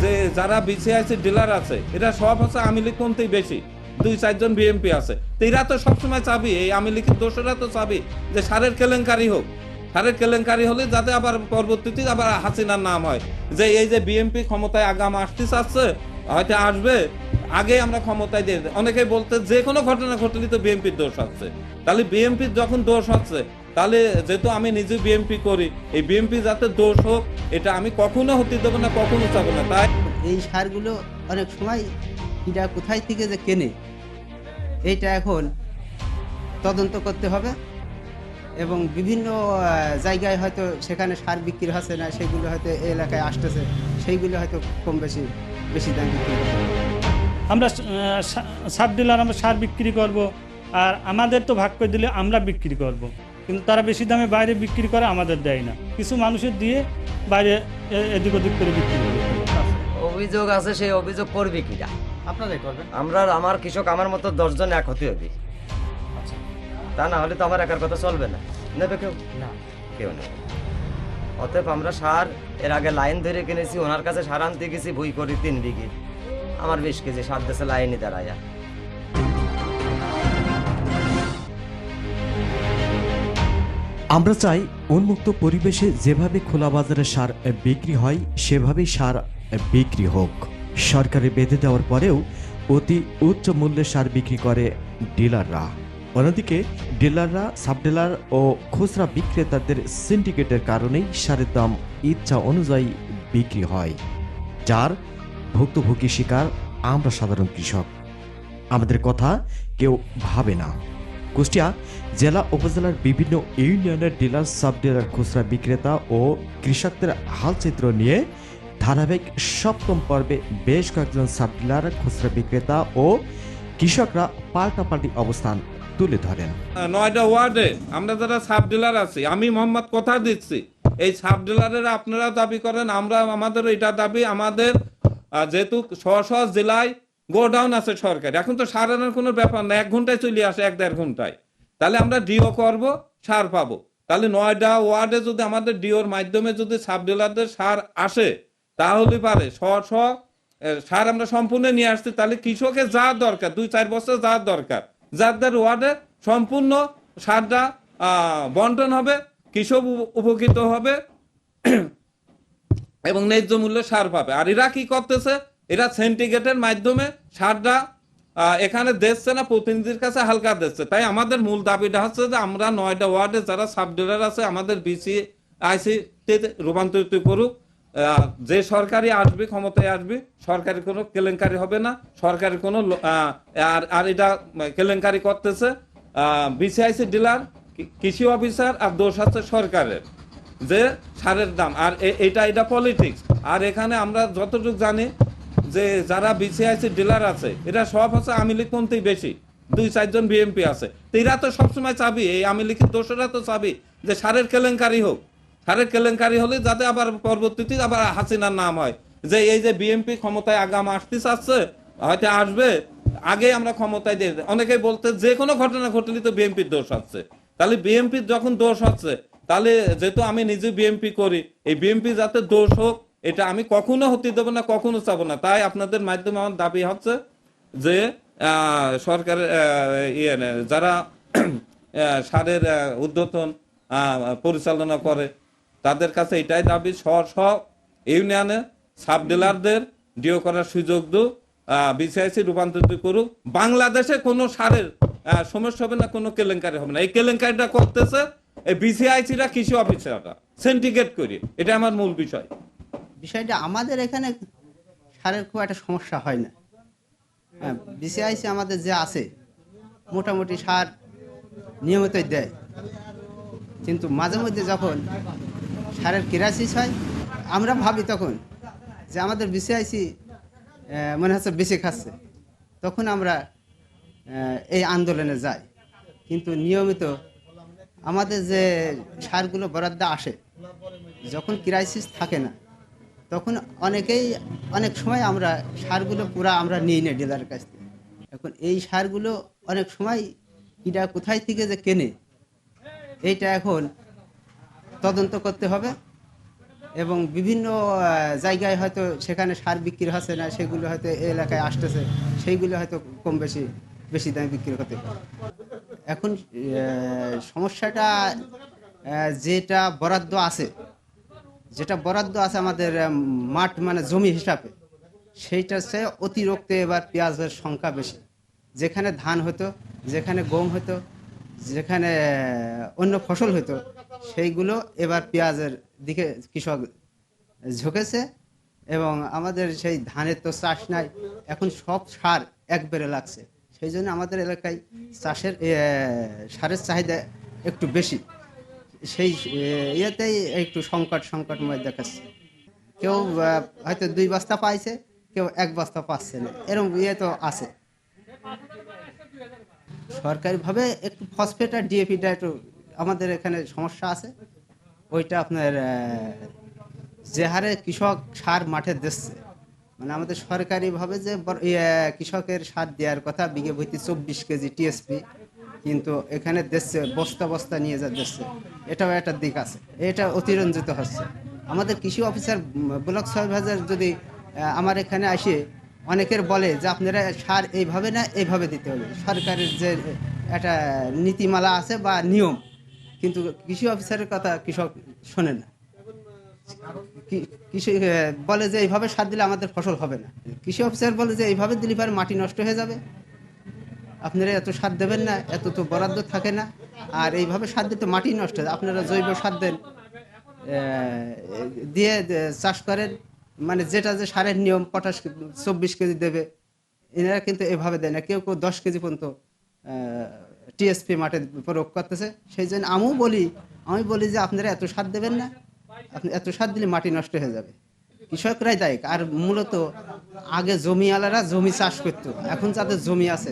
যে যারা BCIC dealer আছে এরা সব হচ্ছে আওয়ামী লীগপন্থী বেশি, 2-4 জন বিএমপি আছে। তো এরা তো সবসময় চাবি, এই আওয়ামী লীগের দোষরা তো চাবি যে সারের কেলেঙ্কারি হোক, সারের কেলেঙ্কারি হলে যাতে আবার পরবর্তীতে আবার হাসিনার নাম হয় যে এই যে বিএমপি ক্ষমতায় আগাম আসতে চাচ্ছে, হয়তো আসবে, আগে আমরা ক্ষমতায় দিয়ে। অনেকেই বলতে যে কোনো ঘটনা ঘটলে তো বিএনপির দোষ হচ্ছে। তাহলে বিএনপির যখন দোষ হচ্ছে, তাহলে যেহেতু আমি নিজে বিএনপি করি, এই বিএনপি যাতে দোষ হোক এটা আমি কখনো হতে দেবো না, কখনো চাবো না। তাই এই সারগুলো অনেক সময় এরা কোথায় থেকে যে কেনে এইটা এখন তদন্ত করতে হবে, এবং বিভিন্ন জায়গায় হয়তো সেখানে সার বিক্রি হচ্ছে না, সেগুলো হয়তো এই এলাকায় আসতেছে, সেইগুলো হয়তো কম বেশি দাম বিক্রি করতে হবে। আমরা সার ডিলার, আমরা সার বিক্রি করব, আর আমাদের তো ভাগ করে দিলে আমরা বিক্রি করব, কিন্তু তারা বেশি দামে বাইরে বিক্রি করে, আমাদের দেয় না। কিছু মানুষের দিয়ে বাইরে এদিক ওদিক করে বিক্রি করে। অভিযোগ আছে, সেই অভিযোগ করবে কিরা? আপনারাই করবেন। আমার কৃষক আমার মতো 10 জন এক হতে হবে, তা না হলে তো আমার একার কথা চলবে না। নেবে কেউ? না, কেউ নেবে। অতএব আমরা সার এর আগে লাইন ধরে কিনেছি, ওনার কাছে সার আনতে গেছি বই করি 3 বিঘে, আমার 20 কেজি সার দেশে লাইনই দাঁড়ায়া। আমরা চাই উন্মুক্ত পরিবেশে যেভাবে খোলা বাজারে সার বিক্রি হয় সেভাবেই সার বিক্রি হোক। সরকারে বেঁধে দেওয়ার পরেও অতি উচ্চ মূল্যে সার বিক্রি করে ডিলাররা। অন্যদিকে ডিলাররা, সাবডিলার ও খুচরা বিক্রেতাদের সিন্ডিকেটের কারণেই সারের দাম ইচ্ছা অনুযায়ী বিক্রি হয়, যার ভুক্তভোগী শিকার আমরা সাধারণ কৃষক। আমাদের কথা কেউ ভাবে না। কুষ্টিয়া জেলা উপজেলার বিভিন্ন ইউনিয়নের ডিলার, সাব ডিলার, খুচরা বিক্রেতা ও কৃষকদের হালচিত্র নিয়ে ধারাবাহিক 7ম পর্বে বেশ কয়েকজন সাব ডিলার, খুচরা বিক্রেতা ও কৃষকরা পাল্টাপাল্টি অবস্থান তুলে ধরেন। 9টা ওয়ার্ডে আমরা যারা সাব ডিলার আছি, আমি মোহাম্মদ কথা দিচ্ছি, এই সাব ডিলারের আপনারা দাবি করেন, আমরা আমাদের এটা দাবি, আমাদের যেহেতু স্ব জেলায় গোডাউন আছে সরকার, এখন তো সার আনার কোনো ব্যাপার না, 1 ঘন্টায় চলে আসে, 1-1.5 ঘন্টায়। তাহলে আমরা ডিও করব, সার পাবো। তাহলে 9টা ওয়ার্ডে যদি আমাদের ডিওর মাধ্যমে যদি সাব ডিলারদের সার আসে, তাহলে পারে সার আমরা সম্পূর্ণ নিয়ে আসছি। তাহলে কৃষকের যা দরকার, 2-4 বছর যা দরকার, যাদের ওয়ার্ডে সম্পূর্ণ সারটা বন্টন হবে, কৃষক উপকৃত হবে এবং ন্যায্য মূল্যে সার পাবে। আর এরা কি করতেছে, এরা সিন্ডিকেটের মাধ্যমে সারটা এখানে দিচ্ছে না, প্রতিনিধির কাছে হালকা দিচ্ছে। তাই আমাদের মূল দাবিটা হচ্ছে যে আমরা 9টা ওয়ার্ডে যারা সাব ডিলার আছে আমাদের বিসিআইসি রূপান্তরিত করুক। যে সরকারি আসবে, ক্ষমতায় আসবে, সরকারি কোনো কেলেঙ্কারি হবে না, সরকারি কোনো আর এটা কেলেঙ্কারি করতেছে বিসিআইসি ডিলার, কৃষি অফিসার, আর দোষ হচ্ছে সরকারের যে সারের দাম। আর এটা পলিটিক্স। আর এখানে আমরা যতটুকু জানি যে যারা বিসিআইসি ডিলার আছে এরা সব হচ্ছে আওয়ামী লীগপন্থী বেশি, 2-4 জন বিএমপি আছে। তো এরা তো সবসময় চাবি, এই আওয়ামী লীগের দোষরা তো চাবি যে সারের কেলেঙ্কারি হোক, সারের কেলেঙ্কারি হলে যাতে আবার পরবর্তীতে আবার হাসিনার নাম হয় যে এই যে বিএমপি ক্ষমতায় আগাম আসতে চাচ্ছে, হয়তো আসবে, আগে আমরা ক্ষমতায় দিয়ে। অনেকেই বলতে যে কোনো ঘটনা ঘটলে তো বিএমপির দোষ হচ্ছে। তাহলে বিএমপির যখন দোষ হচ্ছে, তাহলে যেহেতু আমি নিজে বিএমপি করি, এই বিএমপি যাতে দোষ হোক এটা আমি কখনো হতে দেবো না, কখনো চাবো না। তাই আপনাদের মাধ্যমে আমার দাবি হচ্ছে যে সরকারের যারা সারের ঊর্ধ্বতন পরিচালনা করে তাদের কাছে এটাই দাবি, সব ইউনিয়নে সাব ডিলারদের ডিও করার সুযোগ দিও, বিসিআইসি রূপান্তরিত করুক। বাংলাদেশে কোনো সারের সমস্যা হবে না, কোনো কেলেঙ্কারি হবে না। এই কেলেঙ্কারিটা করতেছে এই বিসিআইসিরা, কৃষি অফিসাররা সিন্ডিকেট করি, এটা আমার মূল বিষয়। বিষয়টা আমাদের এখানে সারের খুব একটা সমস্যা হয় না। বিসিআইসি আমাদের যে আছে মোটামুটি সার নিয়মিতই দেয়, কিন্তু মাঝে মধ্যে যখন সারের ক্রাইসিস হয় আমরা ভাবি তখন যে আমাদের বিসিআইসি মনে হচ্ছে বেশি খাচ্ছে, তখন আমরা এই আন্দোলনে যাই। কিন্তু নিয়মিত আমাদের যে সারগুলো বরাদ্দ আসে, যখন ক্রাইসিস থাকে না তখন অনেক সময় আমরা সারগুলো পুরা আমরা নিই না ডিলারের কাছ থেকে। এখন এই সারগুলো অনেক সময় এরা কোথায় থেকে যে কেনে এইটা এখন তদন্ত করতে হবে, এবং বিভিন্ন জায়গায় হয়তো সেখানে সার বিক্রি হচ্ছে না, সেগুলো হয়তো এই এলাকায় আসতেছে, সেইগুলো হয়তো কম বেশি দামে বিক্রি হতে পারে। এখন সমস্যাটা যেটা বরাদ্দ আছে আমাদের মাঠ মানে জমি হিসাবে, সেইটা হচ্ছে অতিরিক্ত এবার পেঁয়াজের সংখ্যা বেশি। যেখানে ধান হতো, যেখানে গম হতো, যেখানে অন্য ফসল হতো, সেইগুলো এবার পেঁয়াজের দিকে কৃষক ঝুঁকেছে। এবং আমাদের সেই ধানের তো চাষ নাই, এখন সব সার একবারে লাগছে, সেই জন্য আমাদের এলাকায় সারের চাহিদা একটু বেশি। সেই ইয়েতেই একটু সংকটময় দেখাচ্ছে। কেউ হয়তো 2 বস্তা পাইছে, কেউ 1 বস্তা পাচ্ছে না, এরকম ইয়ে তো আছে। সরকারিভাবে একটু ফসফেট আর ডিএপিটা একটু আমাদের এখানে সমস্যা আছে। ওইটা আপনার যে হারে কৃষক সার মাঠে দিচ্ছে, মানে আমাদের সরকারিভাবে যে কৃষকের সার দেওয়ার কথা বিঘে প্রতি 24 কেজি টিএসপি, কিন্তু এখানে দিচ্ছে বস্তা নিয়ে দিচ্ছে। এটাও একটা দিক আছে, এটা অতিরঞ্জিত হচ্ছে। আমাদের কৃষি অফিসার ব্লক সুপারভাইজার যদি আমার এখানে আসে, অনেকের বলে যে আপনারা সার এইভাবে না এইভাবে দিতে হবে, সরকারের যে একটা নীতিমালা আছে বা নিয়ম, কিন্তু কৃষি অফিসারের কথা কৃষক শোনে না। কৃষি বলে যে এইভাবে সার দিলে আমাদের ফসল হবে না, কৃষি অফিসার বলে যে এইভাবে দিলে পরে মাটি নষ্ট হয়ে যাবে, আপনারা এত সার দেবেন না, এত তো বরাদ্দ থাকে না, আর এইভাবে সার দিতে মাটি নষ্ট হয়, আপনারা জৈব সার দেন, দিয়ে চাষ করেন, মানে যেটা যে সারের নিয়ম পটাশ 24 কেজি দেবে, এনারা কিন্তু এভাবে দেয় না। কেউ 10 কেজি পর্যন্ত টিএসপি মাঠে প্রয়োগ করতেছে। সেই জন্য আমি বলি যে আপনারা এত সার দেবেন না, আপনি এত সার দিলে মাটি নষ্ট হয়ে যাবে। কৃষকরাই দায়ী। আর মূলত আগে জমিওয়ালারা জমি চাষ করতো, এখন যাদের জমি আছে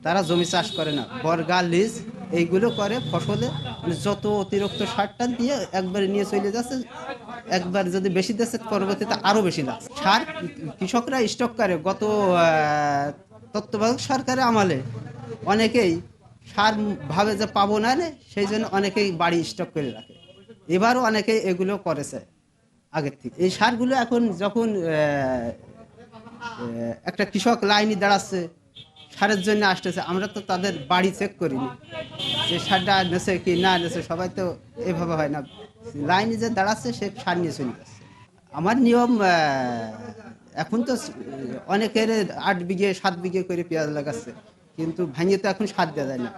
তারা জমি চাষ করে না, বর্গা লিজ এইগুলো করে ফসলে, মানে যত অতিরিক্ত সার টান দিয়ে একবারে নিয়ে চলে যাচ্ছে, একবার যদি বেশি দিচ্ছে পরবর্তীতে আরও বেশি লাগছে। সার কৃষকরা স্টক করে। গত তত্ত্বাবধায়ক সরকারের আমলে অনেকেই সার ভাবে যে পাবো না, সেই জন্য অনেকেই বাড়ি স্টক করে রাখে। এবারও অনেকেই এগুলো করেছে আগের থেকে। এই সারগুলো এখন যখন একটা কৃষক লাইনে দাঁড়াচ্ছে সারের জন্য আসতেছে, আমরা তো তাদের বাড়ি চেক করিনি যে সারটা নেছে কি না নেছে, সবাই তো এভাবে হয় না। লাইনে যে দাঁড়াচ্ছে সে সার নিয়ে চলে যাচ্ছে। আমার নিয়ম, এখন তো অনেকের 8 বিঘে 7 বিঘে করে পেঁয়াজ লাগাচ্ছে, কিন্তু ভাঙিয়ে তো এখন সার দেওয়া যায় না।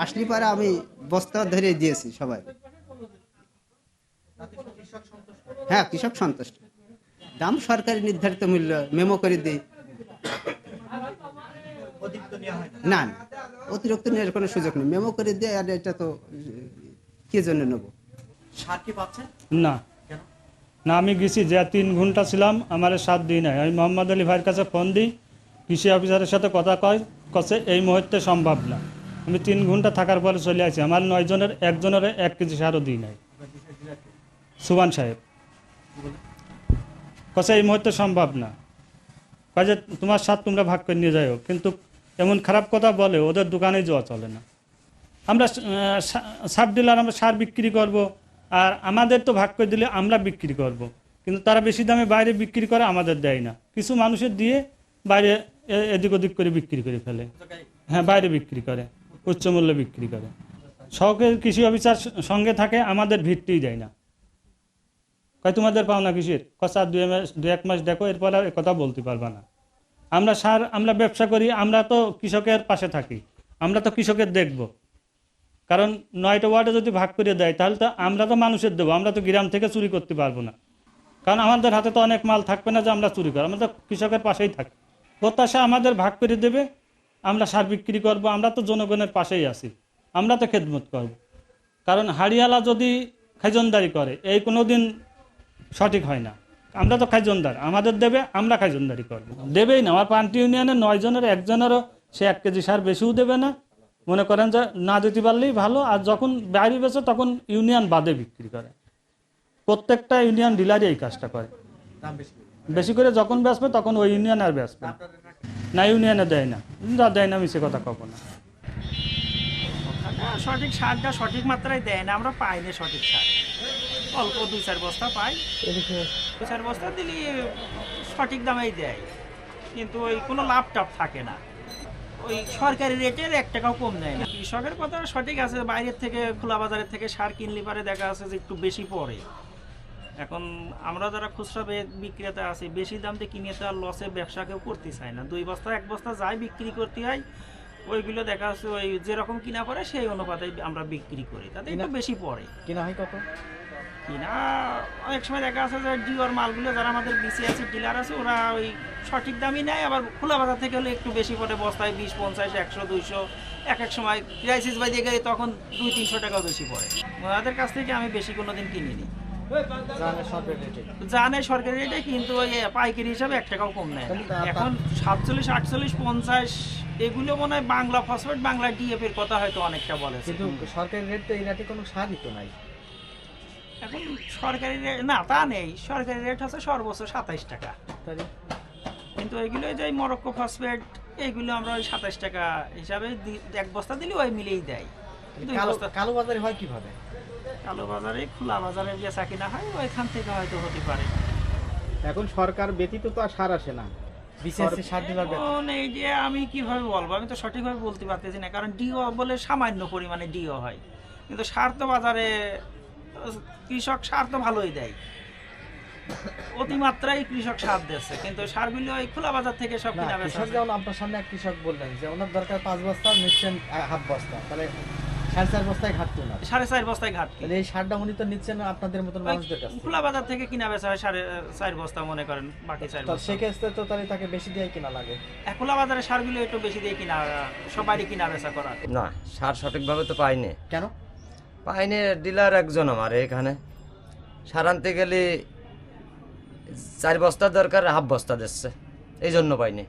আসলে পরে আমি বস্তা ধরে দিয়েছি সবাই। হ্যাঁ, কৃষক সন্তুষ্ট। দাম সরকারি নির্ধারিত মূল্য মেমো করে দিই। না, অতিরিক্ত নেওয়ার কোনো সুযোগ নেই, মেমো করে দিয়ে। আর এটা তো কি জন্য নেব? সার কি পাচ্ছেন? না না, আমি গেছি যে 3 ঘন্টা ছিলাম, আমার সার দিই নাই। আমি মোহাম্মদ আলী ভাইয়ের কাছে ফোন দিই, কৃষি অফিসারের সাথে কথা কছে এই মুহূর্তে সম্ভব না। আমি 3 ঘন্টা থাকার পরে চলে আসি, আমার 9 জনের 1 জনের 1 কেজি সারও দিই নাই। সুবান সাহেব কছে এই মুহূর্তে সম্ভব না, কাজে তোমার সার তোমরা ভাগ করে নিয়ে যাও। কিন্তু এমন খারাপ কথা বলে, ওদের দোকানে যাওয়া চলে না। আমরা সাব ডিলার, আমরা সার বিক্রি করব, আর আমাদের তো ভাগ করে দিলে আমরা বিক্রি করব, কিন্তু তারা বেশি দামে বাইরে বিক্রি করে, আমাদের দেয় না। কিছু মানুষের দিয়ে বাইরে এদিক ওদিক করে বিক্রি করে ফেলে। হ্যাঁ, বাইরে বিক্রি করে, উচ্চ মূল্যে বিক্রি করে। শখের কৃষি অফিসার সঙ্গে থাকে, আমাদের ভিত্তিই দেয় না। কয় তোমাদের পাও না কৃষির কষা 2-1 মাস দেখো, এরপর আর কথা বলতে পারবা না। আমরা ব্যবসা করি, আমরা তো কৃষকের পাশে থাকি, আমরা তো কৃষকের দেখব। কারণ 9টা ওয়ার্ডে যদি ভাগ করে দেয়, তাহলে তো আমরা তো মানুষের দেবো, আমরা তো গ্রাম থেকে চুরি করতে পারবো না। কারণ আমাদের হাতে তো অনেক মাল থাকবে না যে আমরা চুরি করবো, আমরা তো কৃষকের পাশেই থাকি। প্রত্যাশা আমাদের ভাগ করে দেবে, আমরা সার বিক্রি করব, আমরা তো জনগণের পাশেই আছি, আমরা তো খেদমত করব। কারণ হাড়িয়ালা যদি খাইজনদারি করে, এই কোনো দিন সঠিক হয় না। আমরা তো খাইজনদার, আমাদের দেবে, আমরা খাইজনদারি করবো। দেবেই না। আমার পান্টি ইউনিয়নের 9 জনের 1 জনেরও সে 1 কেজি সার বেশিও দেবে না। মনে করেন যে না দিতে পারলেই ভালো। আর যখন বাইরে বেচে তখন ইউনিয়ন বাদে বিক্রি করে। প্রত্যেকটা ইউনিয়ন ডিলারই এই কাজটা করে। বেশি করে যখন বেচবে তখন ওই ইউনিয়ন আর বেচবে না, ইউনিয়নে দেয় না। দেয় না মিশে কথা কব না। সঠিক সারটা সঠিক মাত্রায় দেয় না, আমরা পাই না সঠিক সার। অল্প 2-4 বস্তা পাই, 2-4 বস্তা দিলে সঠিক দামেই দেয়, কিন্তু ওই কোনো লাভ টাভ থাকে না, ওই সরকারি রেটের 1 টাকাও কম দেয় না। কৃষকের কথা সঠিক আছে, বাইরের থেকে খোলা বাজারের থেকে সার কিনলে পারে দেখা আছে যে একটু বেশি পড়ে। এখন আমরা যারা খুচরা বিক্রেতা আছি, বেশি দাম দিয়ে কিনে তো আর লসে ব্যবসা কেউ করতে চায় না, 2 বস্তা 1 বস্তা যাই বিক্রি করতে হয় ওইগুলো দেখা যাচ্ছে ওই যেরকম কিনা পড়ে সেই অনুপাতে আমরা বিক্রি করি, তাতে একটু বেশি পড়ে। কিনা হয় কত? কিনা অনেক সময় দেখা যাচ্ছে যে ডিওর মালগুলো যারা আমাদের BCIC ডিলার আছে ওরা ওই সঠিক দামই নেয়, আবার খোলা বাজার থেকে হলে একটু বেশি পড়ে, বস্তায় 20, 50, 100, 200, এক সময় ক্রাইসিস বাজিয়ে গেলে তখন 200-300 টাকাও বেশি পড়ে। ওনাদের কাছ থেকে আমি বেশি কোনোদিন কিনিনি, জানে সরকারি রেটে, কিন্তু ওই পাইকারি হিসাবে 1 টাকাও কম নেয়। এখন 47, 48, 50 এগুলো মনে হয় বাংলা ফসফেট, বাংলা DAP এর কথা হয়তো অনেকটা বলে, কিন্তু সরকারি রেট তো এই রেটে কোনো সারই তো নাই। এখন সরকারি রেট না তা নেই, সরকারি রেট হচ্ছে সর্বোচ্চ 27 টাকা, কিন্তু এগুলো যে মরক্কো ফসফেট এগুলো আমরা ওই 27 টাকা হিসাবে 1 বস্তা দিলে ওই মিলেই দেয়। কালো বাজারে হয় কিভাবে? কালো বাজারে খোলা বাজারে বেচা কিনা হয়, ওইখান থেকে হয়তো হতে পারে। এখন সরকার ব্যতীত তো আর সার আসে না, BCIC সার ডিলার এখন এই যে আমি কিভাবে বলবো, আমি তো সঠিকভাবে বলতে পারতেছি না, কারণ ডিও বলে সামান্য পরিমাণে ডিও হয়, কিন্তু সার তো বাজারে কৃষক সার তো ভালোই দেয়, অতিমাত্রায় কৃষক সার দিচ্ছে, কিন্তু সারগুলো ওই খোলা বাজার থেকে সব কিনা বেচা। কৃষক যেমন আপনার সামনে এক কৃষক বললেন যে ওনার দরকার 5 বস্তা, নিচ্ছেন হাফ বস্তা, তাহলে 4.5 বস্তায় ঘাটতি না, 4.5 বস্তায় ঘাটতি। তাহলে এই সারটা উনি তো নিচ্ছেন আপনাদের মতন মানুষদের কাছে, খোলা বাজার থেকে কিনা বেচা হয় 4.5 বস্তা, মনে করেন বাকি 4 তো বস্তা। সেক্ষেত্রে তো তাহলে তাকে বেশি দিয়ে কিনা লাগে। খোলা বাজারে সারগুলো একটু বেশি দিয়ে কিনা, সবারই কিনা বেচা করা। না, সার সঠিকভাবে তো পাইনি। কেন পাইনি? ডিলার একজন আমার এখানে, সার আনতে গেলে 4 বস্তার দরকার, হাফ বস্তা দিচ্ছে, এই জন্য পাইনি।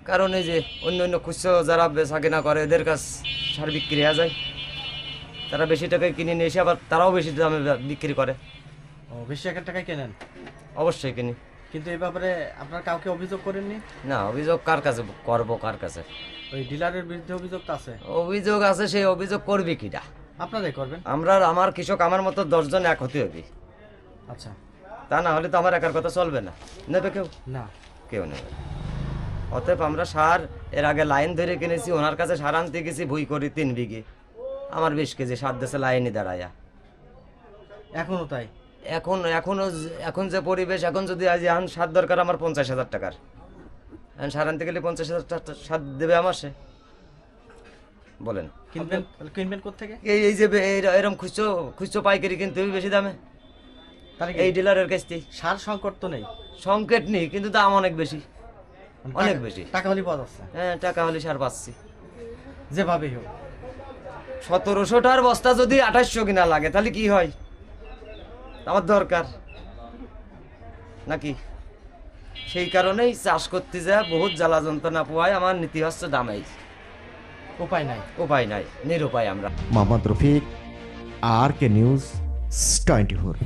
কারণ এই যে অন্য অন্য খুচরো যারা বেচা কেনা করে এদের কাছ সার বিক্রি হয়ে যায়, তারা বেশি টাকায় কিনে নিয়ে এসে আবার তারাও বেশি দামে বিক্রি করে। ও, বেশি 1 টাকায় কেনেন? অবশ্যই কিনি। কিন্তু এই ব্যাপারে আপনার কাউকে অভিযোগ করেননি? না, অভিযোগ কার কাছে করবো, কার কাছে? ওই ডিলারের বিরুদ্ধে অভিযোগ তো আছে। অভিযোগ আছে, সেই অভিযোগ করবে কিটা? আপনারাই করবেন। আমার কৃষক আমার মতো 10 জন এক হতে হবে, আচ্ছা, তা না হলে তো আমার একার কথা চলবে না, নেবে কেউ? না, কেউ নেবে। অতএব আমরা সার এর আগে লাইন ধরে কিনেছি, ওনার কাছে সার আনতে গেছি ভুই করি 3 বিঘে, আমার 20 কেজি সার দেশে লাইনে দাঁড়ায়া। এখনো তাই? এখন যে পরিবেশ, এখন যদি আজ এখন সার দরকার আমার 50,000 টাকার, এখন সার আনতে গেলে 50,000 টাকা সার দেবে আমার সে? বলেন, কিনবেন কোত্থেকে? এই যে এরকম খুচরো পাইকারি কিনতে হবে বেশি দামে, এই ডিলারের কাছ থেকে। সার সংকট তো নেই? সংকেত নেই, কিন্তু দাম অনেক বেশি, অনেক বেশি। টাকা হলে পাওয়া যাচ্ছে? হ্যাঁ, টাকা হলে সার পাচ্ছি যেভাবেই হোক। 1700 টাকার বস্তা যদি 2800 কিনা লাগে তাহলে কি হয়? আমার দরকার নাকি? সেই কারণেই চাষ করতে যা বহুত জ্বালা যন্ত্রণা পোয়ায়, আমার নীতি হচ্ছে দামেই, উপায় নাই, নিরুপায় আমরা। Mohammad Rafiq, RK news 24।